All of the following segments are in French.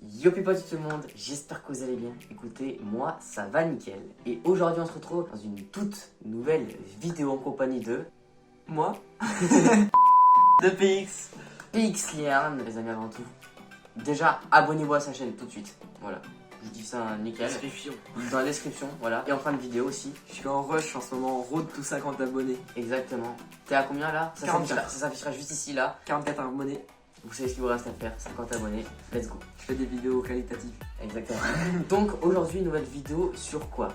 Yo people tout le monde, j'espère que vous allez bien. Écoutez, moi ça va nickel. Et aujourd'hui on se retrouve dans une toute nouvelle vidéo en compagnie de... Moi de PX. PX Liarn, les amis avant tout. Déjà, abonnez-vous à sa chaîne tout de suite. Voilà, je dis ça nickel. Description. Dans la description, voilà. Et en fin de vidéo aussi. Je suis en rush en ce moment, road to 50 abonnés. Exactement. T'es à combien là? 44. Ça s'affichera juste ici là. 44 abonnés. Vous savez ce qu'il vous reste à faire, 50 abonnés. Let's go. Je fais des vidéos qualitatives. Exactement. Donc aujourd'hui, une nouvelle vidéo sur quoi?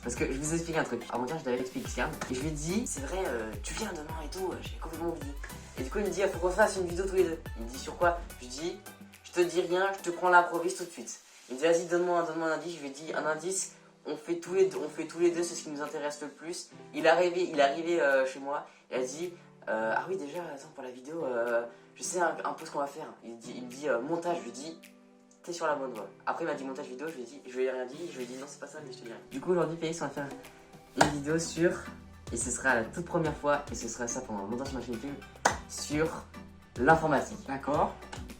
Parce que je vous explique un truc. Avant-hier, je l'avais expliqué et je lui ai dit, c'est vrai, tu viens demain et tout, j'ai complètement oublié. Et du coup, il me dit, il faut qu'on fasse une vidéo tous les deux. Il me dit, sur quoi? Je dis, je te dis rien, je te prends l'improviste tout de suite. Il me dit, vas-y, donne-moi un indice. Je lui ai dit, un indice, on fait tous les deux, c'est ce qui nous intéresse le plus. Il est arrivé chez moi, il a dit, ah oui, déjà, attends, pour la vidéo, je sais un peu ce qu'on va faire. Il me dit montage, je lui dis, t'es sur la bonne voie. Après il m'a dit montage vidéo, je lui ai rien dit, je lui ai dit non c'est pas ça mais je te dis rien. Du coup aujourd'hui Félix on va faire une vidéo sur, et ce sera la toute première fois, et ce sera ça pendant longtemps sur ma chaîne YouTube, sur l'informatique. D'accord.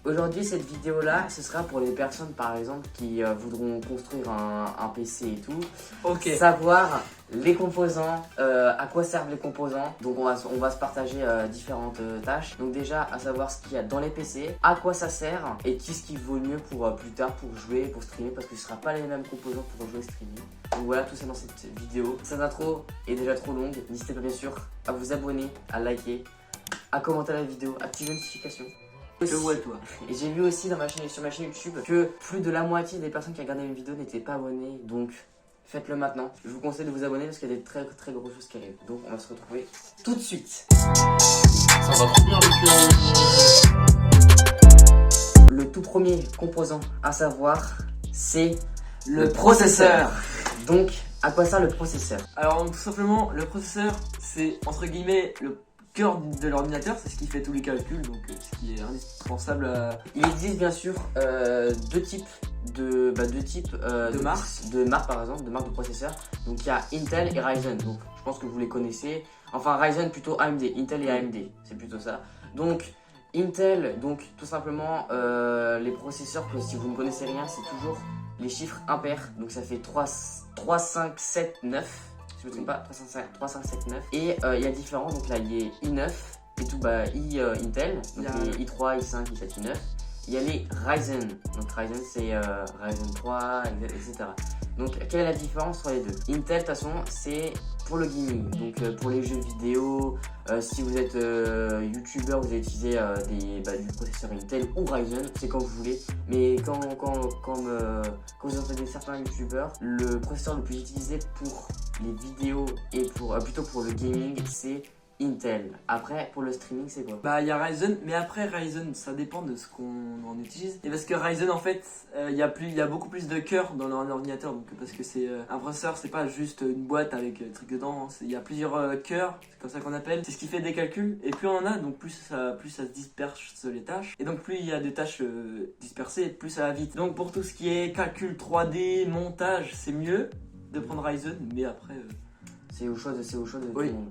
Aujourd'hui cette vidéo là, ce sera pour les personnes par exemple qui voudront construire un PC et tout. Ok. Savoir les composants, à quoi servent les composants. Donc on va se partager différentes tâches. Donc déjà à savoir ce qu'il y a dans les PC, à quoi ça sert et qu'est-ce qui vaut le mieux pour plus tard pour jouer, pour streamer, parce que ce ne sera pas les mêmes composants pour jouer et streamer. Donc voilà tout ça dans cette vidéo. Cette intro est déjà trop longue. N'hésitez pas bien sûr à vous abonner, à liker, à commenter la vidéo, à activer les notifications. Je vois toi. Et j'ai vu aussi sur ma chaîne YouTube que plus de la moitié des personnes qui regardaient une vidéo n'étaient pas abonnées. Donc faites-le maintenant. Je vous conseille de vous abonner parce qu'il y a des très très grosses choses qui arrivent. Donc on va se retrouver tout de suite. Ça va trop bien avec le tout premier composant à savoir, c'est le processeur. Donc à quoi sert le processeur? Alors tout simplement, le processeur, c'est entre guillemets le cœur de l'ordinateur, c'est ce qui fait tous les calculs, donc ce qui est indispensable à... Il existe bien sûr deux types de marques par exemple, de marques de processeurs. Donc il y a Intel et Ryzen, donc je pense que vous les connaissez. Enfin Ryzen plutôt AMD, Intel et AMD, c'est plutôt ça. Donc Intel, donc tout simplement les processeurs que si vous ne connaissez rien, c'est toujours les chiffres impairs. Donc ça fait 3, 5, 7, 9. Si je me trompe pas, 3, 5, 7, 9. Et il y a différents, donc là il y a i9 et tout, Intel, donc les i3, i5, i7, i9. Il y a les Ryzen, donc Ryzen c'est Ryzen 3, etc. Donc quelle est la différence entre les deux? Intel de toute façon c'est pour le gaming, donc pour les jeux vidéo, si vous êtes youtubeur vous allez utiliser du processeur Intel ou Ryzen, c'est quand vous voulez. Mais quand vous entendez certains youtubeurs, le processeur le plus utilisé pour les vidéos et plutôt pour le gaming c'est Intel. Après pour le streaming c'est quoi? Bah il y a Ryzen, mais après Ryzen ça dépend de ce qu'on en utilise. Et parce que Ryzen en fait il y a beaucoup plus de cœurs dans l'ordinateur, donc parce que c'est un processeur, c'est pas juste une boîte avec des trucs dedans, il y a plusieurs cœurs, c'est comme ça qu'on appelle. C'est ce qui fait des calculs, et plus on en a, donc plus ça se disperse les tâches, et donc plus il y a des tâches dispersées, plus ça va vite. Donc pour tout ce qui est calcul 3D, montage, c'est mieux de prendre Ryzen, mais après c'est au choix de tout le monde.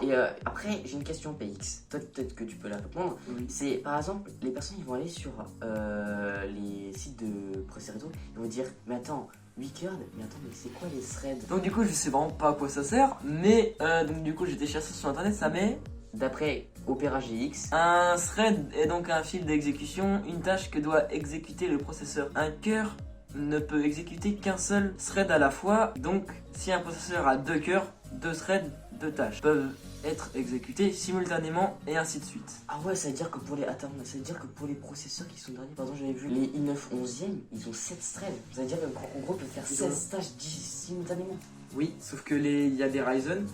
Et après, j'ai une question PX. Toi, peut-être que tu peux la répondre. Oui. C'est par exemple, les personnes ils vont aller sur les sites de processeurs et tout, ils vont dire, mais attends, 8 cœurs, mais c'est quoi les threads? Donc du coup, je sais vraiment pas à quoi ça sert, mais donc du coup, j'étais cherché sur internet, ça met... D'après Opera GX, un thread est donc un fil d'exécution, une tâche que doit exécuter le processeur. Un cœur ne peut exécuter qu'un seul thread à la fois, donc si un processeur a deux cœurs, deux threads, deux tâches peuvent être exécutées simultanément et ainsi de suite. Ah ouais, ça veut dire que pour les processeurs qui sont derniers, par exemple j'avais vu les i9 11e, ils ont 7 threads. Ça veut dire qu'en gros ils peuvent faire 16 tâches simultanément. Oui, sauf que il y a des Ryzen,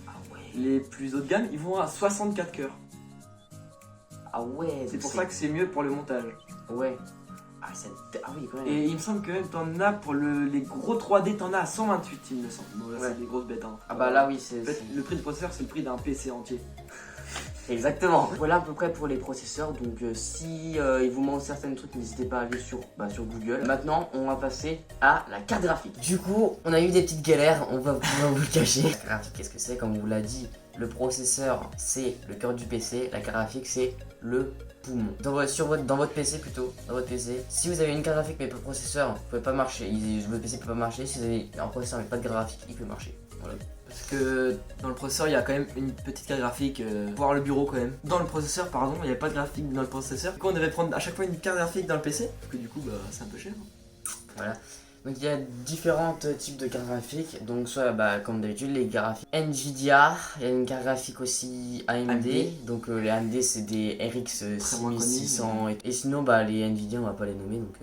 les plus haut de gamme, ils vont à 64 cœurs. Ah ouais. C'est pour ça que c'est mieux pour le montage. Ouais. Ah oui, quand même. Et il me semble que t'en as pour les gros 3D, t'en as à 128, il me semble. Bon, là, ouais. C'est des grosses bêtes. Hein. Ah bah là, oui, c'est. En fait, le prix du processeur, c'est le prix d'un PC entier. Exactement. Voilà à peu près pour les processeurs. Donc, si il vous manque certains trucs, n'hésitez pas à aller sur Google. Maintenant, on va passer à la carte graphique. Du coup, on a eu des petites galères. On va vous le cacher. La carte graphique, qu'est-ce que c'est? Comme on vous l'a dit, le processeur c'est le cœur du PC, la carte graphique c'est le poumon. Dans votre PC plutôt, dans votre PC, si vous avez une carte graphique mais pas de processeur, vous pouvez pas marcher, votre PC peut pas marcher. Si vous avez un processeur mais pas de carte graphique, il peut marcher. Voilà. Parce que dans le processeur, il y a quand même une petite carte graphique, voire le bureau quand même. Dans le processeur, pardon, il n'y a pas de graphique dans le processeur. Du coup, on devait prendre à chaque fois une carte graphique dans le PC, parce que du coup, bah, c'est un peu cher. Voilà. Donc il y a différents types de cartes graphiques. Donc soit comme d'habitude les cartes graphiques Nvidia, il y a une carte graphique aussi AMD. Donc les AMD c'est des RX 6600 et sinon les Nvidia on va pas les nommer donc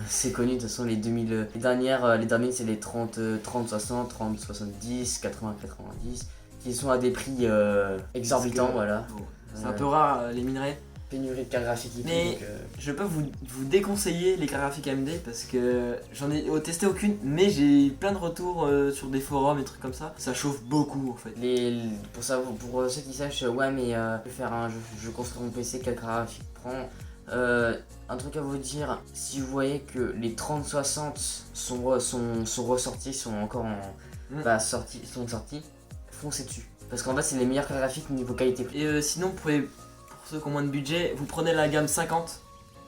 c'est connu de toute façon les 2000 les dernières c'est les 30 60, 30 70, 80 90 qui sont à des prix exorbitants voilà. Bon, c'est un peu rare les minerais. Pénurie de cartes graphiques et mais tout, donc, je peux vous déconseiller les cartes graphiques AMD parce que j'en ai testé aucune, mais j'ai plein de retours sur des forums et trucs comme ça. Ça chauffe beaucoup en fait. Pour ceux qui sachent, ouais mais je vais faire je construis mon PC, quelle carte graphique prend. Un truc à vous dire, si vous voyez que les 3060 sont ressortis, sont encore sortis, foncez dessus. Parce qu'en fait c'est les meilleures cartes graphiques niveau qualité. Et sinon pour ceux qui ont moins de budget, vous prenez la gamme 50,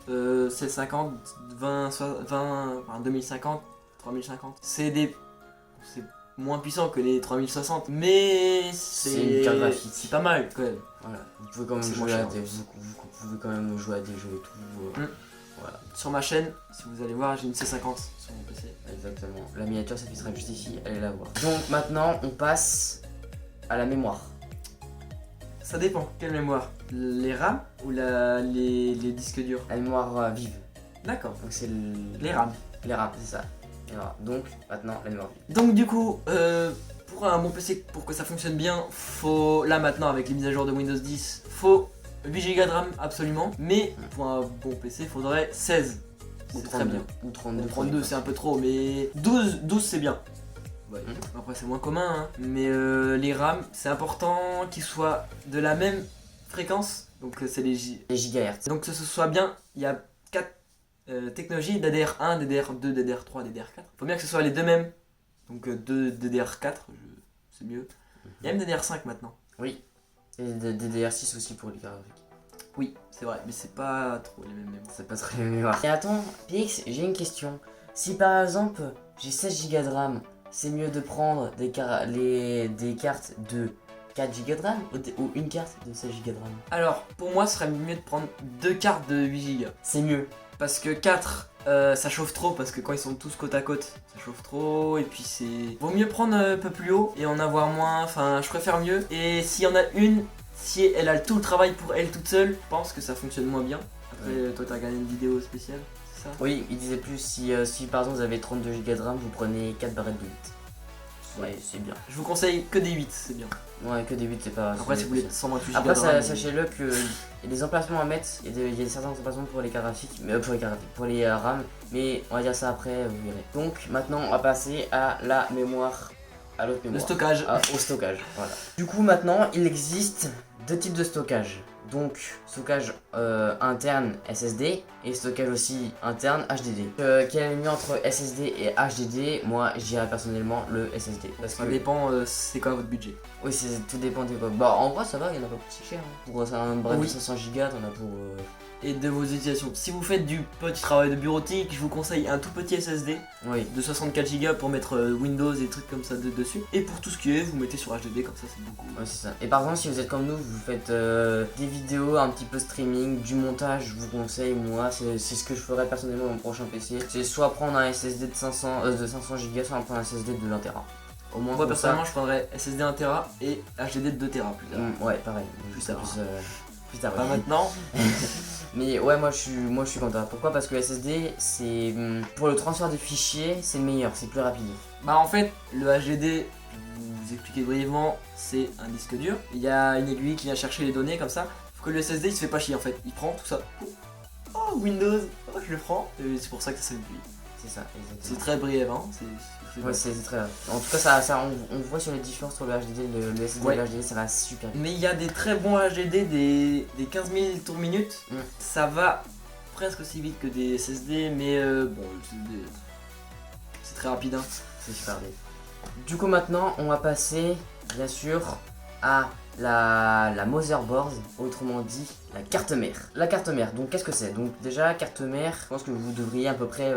750, 2050, 3050. C'est moins puissant que les 3060, mais c'est une carte graphique. C'est pas mal quand même. Voilà, vous pouvez quand même jouer à vous pouvez quand même jouer à des jeux et tout. Voilà. Sur ma chaîne, si vous allez voir, j'ai une C50 sur mon PC. Exactement. La miniature s'affichera juste ici, allez la voir. Donc maintenant, on passe à la mémoire. Ça dépend. Quelle mémoire? Les RAM ou les disques durs? La mémoire vive. D'accord. Donc c'est les RAM. Les RAM, c'est ça. Voilà. Donc maintenant, la mémoire vive. Donc du coup, pour un bon PC, pour que ça fonctionne bien, faut, là maintenant avec les mises à jour de Windows 10, faut 8 Go de RAM absolument. Mais pour un bon PC, il faudrait 16. Ou C'est très bien. Ou 32. 32 c'est un peu trop, mais 12 c'est bien. Ouais. Après c'est moins commun, hein. Mais les RAM, c'est important qu'ils soient de la même fréquence. Donc c'est les gigahertz. Donc que ce soit bien, il y a 4 technologies, DDR1, DDR2, DDR3, DDR4. Faut bien que ce soit les deux mêmes. Donc DDR4, c'est mieux. Il y a même DDR5 maintenant. Oui. Et DDR6 aussi pour les cartes graphiques. Oui, c'est vrai, mais c'est pas trop les mêmes mémoires. C'est pas très mémoire. Et attends, Pix, j'ai une question. Si par exemple j'ai 16 Go de RAM, c'est mieux de prendre des cartes de 4 Go de RAM ou une carte de 16 Go de RAM? Alors, pour moi, ce serait mieux de prendre 2 cartes de 8 Go. C'est mieux. Parce que 4, ça chauffe trop, parce que quand ils sont tous côte à côte, ça chauffe trop, et puis c'est... Vaut mieux prendre un peu plus haut, et en avoir moins, enfin, je préfère mieux. Et s'il y en a une, si elle a tout le travail pour elle toute seule, je pense que ça fonctionne moins bien. Après, toi, t'as regardé une vidéo spéciale, c'est ça? Oui, il disait plus, si par exemple vous avez 32 Go de RAM, vous prenez 4 barrettes de 8. Ouais, c'est bien. Je vous conseille que des 8, c'est bien. Ouais, que des 8, c'est pas... Après, si vous voulez 128 Go Après, de RAM, sachez-le qu'il y a des emplacements à mettre, il y a certains emplacements pour les cartes graphiques, mais pour les RAM, mais on va dire ça après, vous verrez. Donc, maintenant, on va passer à la mémoire, à l'autre mémoire. le stockage. Au stockage, voilà. Du coup, maintenant, il existe deux types de stockage. Donc, stockage interne SSD et stockage aussi interne HDD. Quel est le mieux entre SSD et HDD? Moi, je dirais personnellement le SSD. Parce Ça que dépend, c'est quoi votre budget. oui, tout dépend des quoi. Bah, en vrai, ça va, il y en a pas pour si cher. Hein. Pour un bref de 500 Go, t'en as pour. Et de vos utilisations. Si vous faites du petit travail de bureautique, je vous conseille un tout petit SSD Oui. de 64 Go pour mettre Windows et trucs comme ça dessus. Et pour tout ce qui est, vous mettez sur HDD, comme ça c'est beaucoup. Ouais, c'est ça. Et par contre, si vous êtes comme nous, vous faites des vidéos, un petit peu streaming, du montage, je vous conseille, moi, c'est ce que je ferai personnellement dans mon prochain PC. C'est soit prendre un SSD de 500 Go, soit prendre un SSD de 1 Tera. Au moins, moi personnellement, je prendrais SSD 1 Tera et HDD de 2 Tera plus tard. Ouais, pareil. Plus tard. Plus tard. Pas maintenant. Mais ouais, moi je suis content. Pourquoi? Parce que le SSD, c'est pour le transfert des fichiers, c'est le meilleur, c'est plus rapide. Bah en fait, le HDD, je vais vous expliquer brièvement, c'est un disque dur. Il y a une aiguille qui vient chercher les données comme ça. Faut que le SSD il se fait pas chier en fait. Il prend tout ça. Oh Windows, oh, je le prends. Et c'est pour ça que ça s'appuie. C'est ça, exactement. C'est très brièvement. Ouais, c'est très. En tout cas, on voit sur les différences entre le HDD, le SSD et le HDD, ça va super bien. Mais il y a des très bons HDD, des 15 000 tours minute. Ça va presque aussi vite que des SSD, mais bon, c'est très rapide. Hein. C'est super bien. Du coup, maintenant, on va passer, bien sûr, à la motherboard, autrement dit la carte mère. La carte mère, donc qu'est-ce que c'est? Donc déjà, carte mère, je pense que vous devriez à peu près,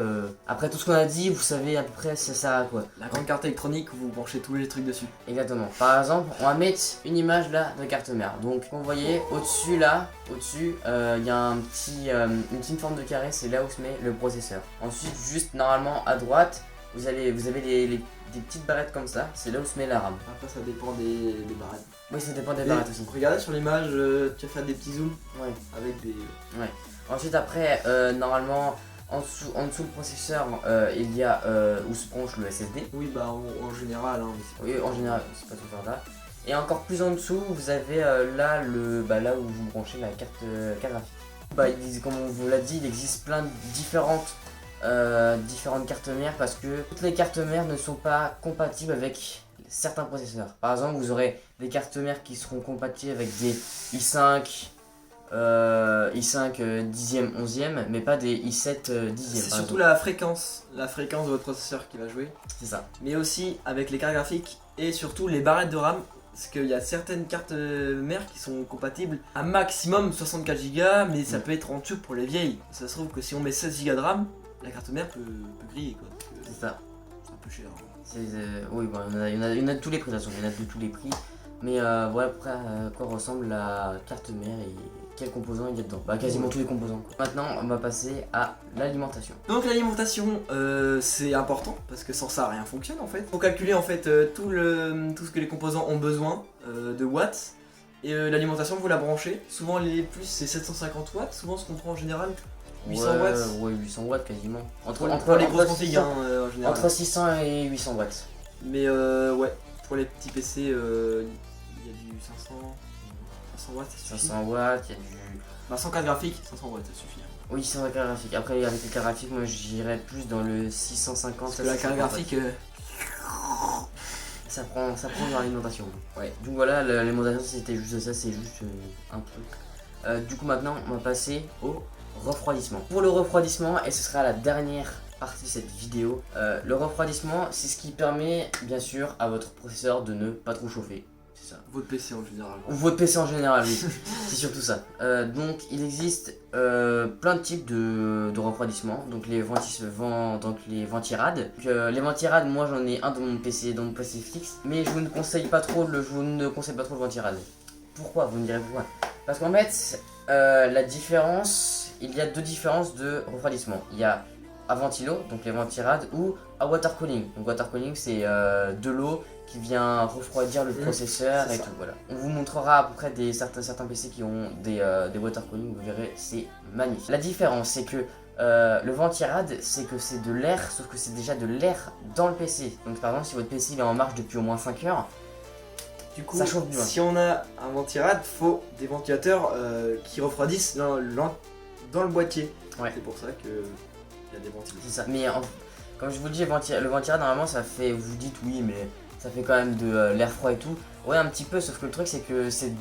après tout ce qu'on a dit, vous savez à peu près ça sert à quoi. La grande carte électronique où vous branchez tous les trucs dessus. Exactement. Par exemple, on va mettre une image là de carte mère. Donc, vous voyez au-dessus là, au-dessus, il y a un petit, une petite forme de carré, c'est là où se met le processeur. Ensuite, juste normalement à droite, vous avez des petites barrettes comme ça, c'est là où se met la RAM. Après, ça dépend des barrettes. Oui, ça dépend des Et barrettes aussi. regardez sur l'image, tu vas faire des petits zooms Ouais. avec des. Ouais. Ensuite, après, normalement, en dessous le processeur, il y a où se branche le SSD. Oui, bah en général. Hein, Oui, en général, c'est pas tout le temps là. Et encore plus en dessous, vous avez là, là où vous branchez la carte graphique. Comme on vous l'a dit, il existe plein de différentes cartes mères parce que toutes les cartes mères ne sont pas compatibles avec certains processeurs. Par exemple, vous aurez des cartes mères qui seront compatibles avec des i5 10e, 11e, mais pas des i7 10e. C'est surtout la fréquence de votre processeur qui va jouer. C'est ça. Mais aussi avec les cartes graphiques et surtout les barrettes de RAM. Parce qu'il y a certaines cartes mères qui sont compatibles à maximum 64 Go, mais ça peut être en dessous pour les vieilles. Ça se trouve que si on met 16 Go de RAM, la carte mère peut griller quoi. C'est ça. C'est un peu cher. Oui, bon, il y en a de tous les prix de toute façon, il y en a de tous les prix. Mais voilà après à quoi ressemble la carte mère et quels composants il y a dedans. Bah quasiment tous les composants quoi. Maintenant on va passer à l'alimentation. Donc l'alimentation c'est important parce que sans ça rien fonctionne en fait. Faut calculer en fait tout ce que les composants ont besoin de watts. Et l'alimentation vous la branchez. Souvent les plus c'est 750 watts, souvent ce qu'on prend en général 800 watts. Ouais 800 watts quasiment. Entre les grosses configs en général. Entre 600 et 800 watts. Mais ouais, pour les petits PC, il y a du 500 watts, ça suffit. 500 watts, il y a du... Bah, sans carte graphique, 500 watts, ça suffit. Oui, sans la carte graphique. Après, avec les cartes graphiques, moi j'irais plus dans le 650. Parce que la carte graphique... Ça prend dans l'alimentation. Ouais. Donc voilà, l'alimentation c'était juste ça, c'est juste un truc. Du coup maintenant, on va passer au refroidissement. Pour le refroidissement, et ce sera la dernière partie de cette vidéo, le refroidissement c'est ce qui permet bien sûr à votre processeur de ne pas trop chauffer. C'est ça. Votre PC en général. Ou votre PC en général, oui. C'est surtout ça. Donc il existe plein de types de refroidissement. Donc les ventirades. Donc, les ventirades, moi j'en ai un dans mon PC fixe. Mais je vous ne conseille pas trop le ventirade. Pourquoi? Vous me direz pourquoi? Parce qu'en fait, il y a deux différences de refroidissement. Il y a à ventilo, donc les ventirades, ou à water cooling. Donc water cooling c'est de l'eau qui vient refroidir le processeur et tout, voilà. On vous montrera à peu près certains PC qui ont des water cooling, vous verrez, c'est magnifique. La différence c'est que le ventirad c'est que c'est de l'air, sauf que c'est déjà de l'air dans le PC. Donc par exemple si votre PC il est en marche depuis au moins 5 heures, du coup, ça chauffe bien. Si on a un ventirad, faut des ventilateurs qui refroidissent dans le boîtier. Ouais. C'est pour ça que il y a des ventilateurs. C'est ça, mais comme je vous le dis, le ventirad normalement ça fait, vous dites oui mais ça fait quand même de l'air froid et tout. Ouais un petit peu, sauf que le truc c'est que c'est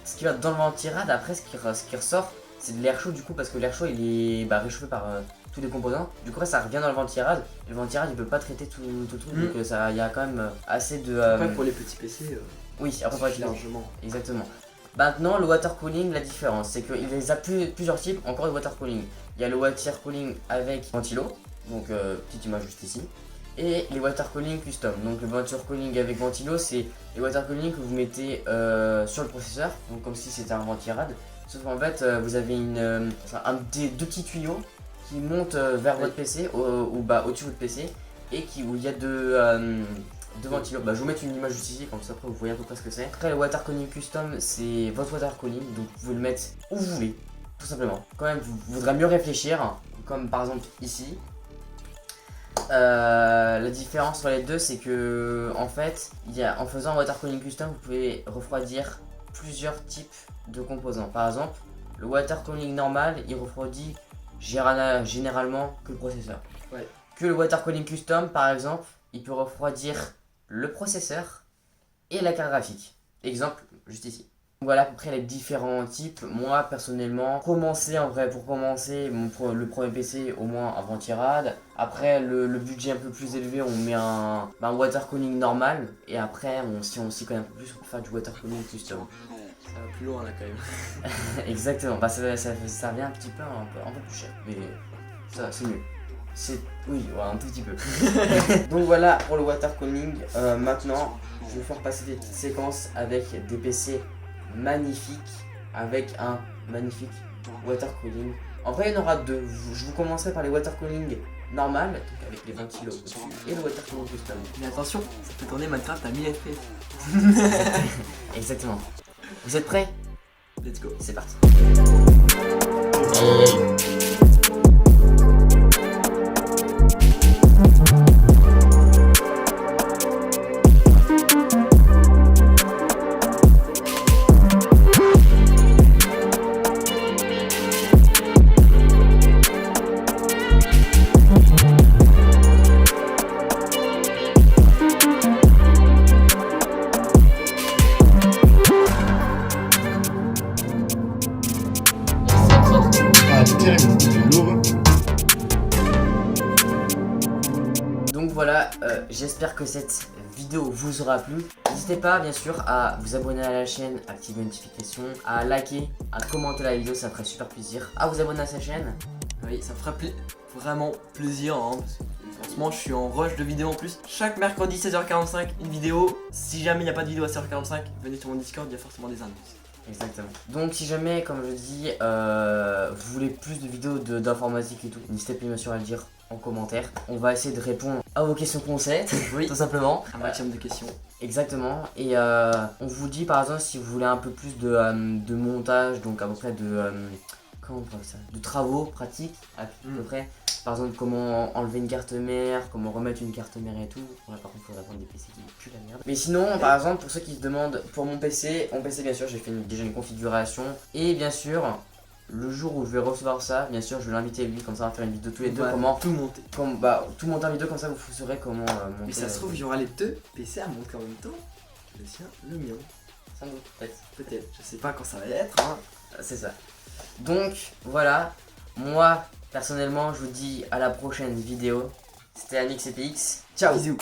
ce qui va dans le ventirad, après ce qui ressort c'est de l'air chaud du coup, parce que l'air chaud il est réchauffé par tous les composants. Du coup ça revient dans le ventirad, et le ventirad il peut pas traiter tout le truc, donc il y a quand même assez de... Après pour les petits PC, oui, après pour les largement. Exactement. Maintenant le water cooling, la différence c'est qu'il y a plusieurs types encore de water cooling. Il y a le water cooling avec ventilo, donc petite image juste ici. Et les water cooling custom. Donc le water cooling avec ventilo, c'est les water cooling que vous mettez sur le processeur, donc comme si c'était un ventirad. Sauf qu'en fait vous avez deux petits tuyaux qui montent vers votre PC, au-dessus de votre PC, et où il y a deux ventilos. Je vais vous mettre une image juste ici, comme ça après vous voyez à peu près ce que c'est. Après le water cooling custom, c'est votre water cooling, donc vous pouvez le mettre où vous voulez, tout simplement. Quand même, vous voudrez mieux réfléchir, comme par exemple ici. La différence entre les deux c'est que en fait en faisant un water cooling custom vous pouvez refroidir plusieurs types de composants. Par exemple le water cooling normal il refroidit généralement que le processeur. Ouais. Que le water cooling custom par exemple il peut refroidir le processeur et la carte graphique. Exemple juste ici. Voilà à peu près les différents types. Moi personnellement, pour commencer, le premier PC au moins avant tirade. Après le budget un peu plus élevé, on met un water cooling normal. Et après, si on s'y connaît un peu plus, on peut faire du water cooling custom. Ça va plus loin là quand même. Exactement, bah ça revient un petit peu un peu plus cher, mais ça c'est mieux. Oui, ouais, un tout petit peu. Donc voilà pour le water cooling. Maintenant, je vais faire passer des petites séquences avec des PC magnifiques, avec un magnifique water cooling. En vrai, il y en aura deux. Je vous commencerai par les water cooling normal, donc avec les ventilos au-dessus, et le water cooling custom. Mais attention, ça peut tourner Minecraft à 1000 FPS. Exactement. Vous êtes prêts? Let's go. C'est parti. Donc voilà, j'espère que cette vidéo vous aura plu. N'hésitez pas bien sûr à vous abonner à la chaîne, activer les notifications, à liker, à commenter la vidéo, ça ferait super plaisir. À vous abonner à sa chaîne. Oui, ça me ferait vraiment plaisir hein, parce que franchement je suis en rush de vidéos en plus. Chaque mercredi 16h45 une vidéo. Si jamais il n'y a pas de vidéo à 16h45, venez sur mon Discord, il y a forcément des annonces. Exactement. Donc si jamais, comme je dis, vous voulez plus de vidéos d'informatique et tout, n'hésitez pas bien sûr à le dire en commentaire. On va essayer de répondre à vos questions concept, oui, tout simplement. Un maximum de questions. Exactement. Et on vous dit par exemple si vous voulez un peu plus de montage, donc à peu près comment on parle ça, de travaux pratiques à peu près. Par exemple, comment enlever une carte mère, comment remettre une carte mère et tout. Voilà, par contre, il faudrait prendre des PC qui puent la merde. Mais sinon, par exemple, pour ceux qui se demandent, pour mon PC bien sûr, j'ai fait déjà une configuration. Et bien sûr, le jour où je vais recevoir ça, bien sûr, je vais l'inviter lui, comme ça on va faire une vidéo tous les deux. Comment tout monter. Tout monter en vidéo, comme ça vous saurez comment monter. Mais ça se trouve, il y aura les deux PC à monter en même temps. Le sien, le mien. Sans doute, peut-être. Peut-être, je sais pas quand ça va être. Hein. C'est ça. Donc, voilà. Moi, personnellement, je vous dis à la prochaine vidéo. C'était Anix et PX. Ciao. Bisous.